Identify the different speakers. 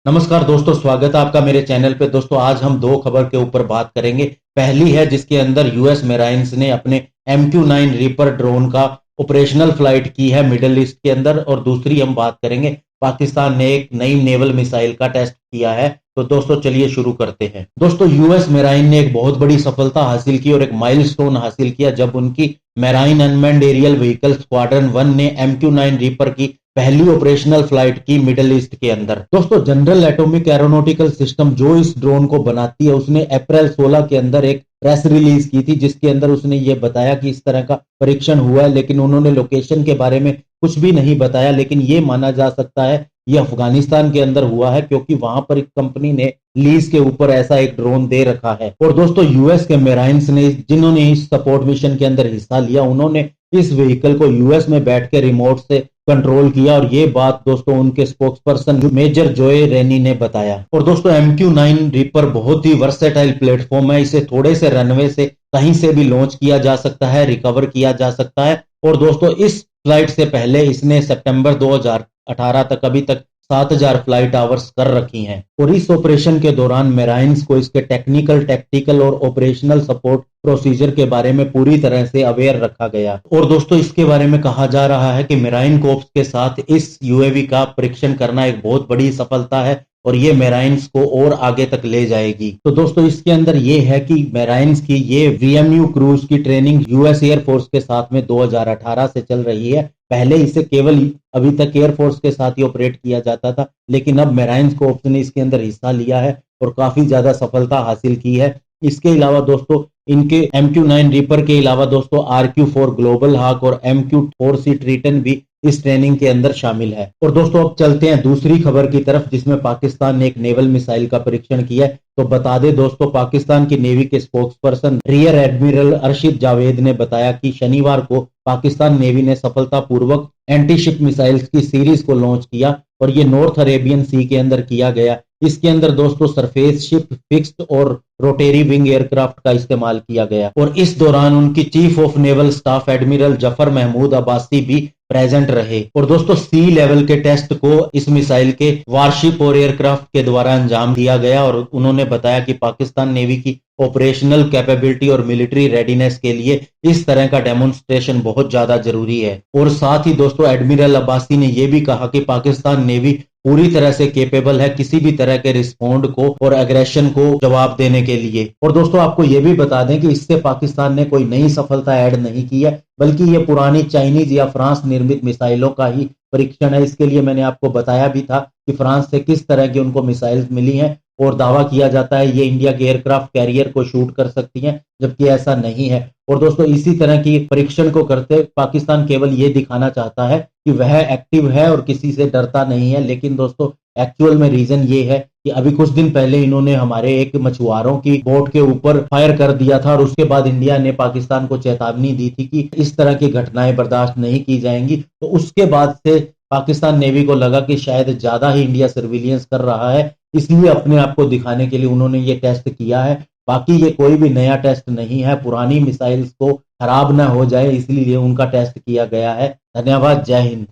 Speaker 1: नमस्कार दोस्तों, स्वागत है आपका मेरे चैनल पे। दोस्तों आज हम दो खबर के ऊपर बात करेंगे। पहली है जिसके अंदर यूएस मेराइन्स ने अपने MQ-9 रीपर ड्रोन का ऑपरेशनल फ्लाइट की है मिडिल ईस्ट के अंदर, और दूसरी हम बात करेंगे पाकिस्तान ने एक नई नेवल मिसाइल का टेस्ट किया है। तो दोस्तों चलिए शुरू करते हैं। दोस्तों यूएस मेराइन ने एक बहुत बड़ी सफलता हासिल की और एक माइलस्टोन हासिल किया जब उनकी marine unmanned aerial vehicle squadron 1 ने MQ-9 रीपर की पहली ऑपरेशनल फ्लाइट की मिडिल ईस्ट के अंदर। दोस्तों जनरल एटॉमिक एरोनॉटिकल सिस्टम जो इस ड्रोन को बनाती है, उसने अप्रैल 16 के अंदर एक प्रेस रिलीज की थी जिसके अंदर उसने ये बताया कि इस तरह का परीक्षण हुआ है, लेकिन उन्होंने लोकेशन के बारे में कुछ भी नहीं बताया। लेकिन ये माना जा सकता है ये अफगानिस्तान के अंदर हुआ है, क्योंकि वहां पर एक कंपनी ने लीज के ऊपर ऐसा एक ड्रोन दे रखा है। और दोस्तों यूएस के मेराइन्स ने, जिन्होंने इस सपोर्ट मिशन के अंदर हिस्सा लिया, उन्होंने इस व्हीकल को यूएस में बैठ के रिमोट से कंट्रोल किया, और ये बात दोस्तों उनके स्पोक्सपर्सन मेजर जोए रेनी ने बताया। और दोस्तों MQ-9 रीपर बहुत ही वर्सेटाइल प्लेटफॉर्म है। इसे थोड़े से रनवे से कहीं से भी लॉन्च किया जा सकता है, रिकवर किया जा सकता है। और दोस्तों इस फ्लाइट से पहले इसने सितंबर 2018 तक अभी तक 7000 फ्लाइट आवर्स कर रखी हैं। और इस ऑपरेशन के दौरान मेराइन्स को इसके टेक्निकल, टैक्टिकल और ऑपरेशनल सपोर्ट प्रोसीजर के बारे में पूरी तरह से अवेयर रखा गया। और दोस्तों इसके बारे में कहा जा रहा है कि मेराइन कोर्प्स के साथ इस यूएवी का परीक्षण करना एक बहुत बड़ी सफलता है और ये मेराइन्स को और आगे तक ले जाएगी। तो दोस्तों इसके अंदर ये है कि मेराइन्स की ये VMU क्रूज की ट्रेनिंग यूएस एयरफोर्स के साथ में 2018 से चल रही है। पहले इसे केवल अभी तक एयरफोर्स के साथ ही ऑपरेट किया जाता था, लेकिन अब मेराइन्स कोर्प्स ने इसके अंदर हिस्सा लिया है और काफी ज्यादा सफलता हासिल की है। इसके अलावा दोस्तों इनके MQ-9 रीपर के अलावा दोस्तों RQ-4 ग्लोबल हाक और MQ-4C ट्रीटन भी इस ट्रेनिंग के अंदर शामिल है। और दोस्तों अब चलते हैं दूसरी खबर की तरफ, जिसमें पाकिस्तान ने एक नेवल मिसाइल का परीक्षण किया है। तो बता दें दोस्तों, पाकिस्तान की नेवी के spokesperson rear admiral Arshid Javed ने बताया कि शनिवार को पाकिस्तान नेवी ने सफलतापूर्वक एंटीशिप मिसाइल्स की सीरीज को लॉन्च किया, और ये नॉर्थ अरेबियन सी के अंदर किया गया। इसके अंदर दोस्तों सरफेस शिप, फिक्स्ड और रोटेरी विंग एयरक्राफ्ट का इस्तेमाल किया गया। और इस दौरान उनकी chief of naval staff admiral Zafar Mahmood Abbasi भी प्रेजेंट रहे। और दोस्तों सी लेवल के टेस्ट को इस मिसाइल के वारशिप और एयरक्राफ्ट के द्वारा अंजाम दिया गया, और उन्होंने बताया कि पाकिस्तान नेवी की ऑपरेशनल कैपेबिलिटी और मिलिट्री रेडीनेस के लिए इस तरह का डेमोन्स्ट्रेशन बहुत ज्यादा जरूरी है। और साथ ही दोस्तों एडमिरल अब्बासी ने यह भी कहा कि पाकिस्तान नेवी पूरी तरह से केपेबल है किसी भी तरह के रिस्पोंड को और एग्रेशन को जवाब देने के लिए। और दोस्तों आपको यह भी बता दें कि इससे पाकिस्तान ने कोई नई सफलता ऐड नहीं की है, बल्कि ये पुरानी चाइनीज या फ्रांस निर्मित मिसाइलों का ही परीक्षण है। इसके लिए मैंने आपको बताया भी था कि फ्रांस से किस तरह की उनको मिसाइल्स मिली हैं, और दावा किया जाता है ये इंडिया के एयरक्राफ्ट कैरियर को शूट कर सकती हैं, जबकि ऐसा नहीं है। और दोस्तों इसी तरह की परीक्षण को करते पाकिस्तान केवल ये दिखाना चाहता है कि वह एक्टिव है और किसी से डरता नहीं है। लेकिन दोस्तों एक्चुअल में रीजन ये है कि अभी कुछ दिन पहले इन्होंने हमारे एक मछुआरों की बोट के ऊपर फायर कर दिया था, और उसके बाद इंडिया ने पाकिस्तान को चेतावनी दी थी कि इस तरह की घटनाएं बर्दाश्त नहीं की जाएंगी। तो उसके बाद से पाकिस्तान नेवी को लगा कि शायद ज्यादा ही इंडिया सर्विलियंस कर रहा है, इसलिए अपने आप को दिखाने के लिए उन्होंने ये टेस्ट किया है। बाकी ये कोई भी नया टेस्ट नहीं है, पुरानी मिसाइल्स को खराब ना हो जाए इसलिए उनका टेस्ट किया गया है। धन्यवाद, जय हिंद।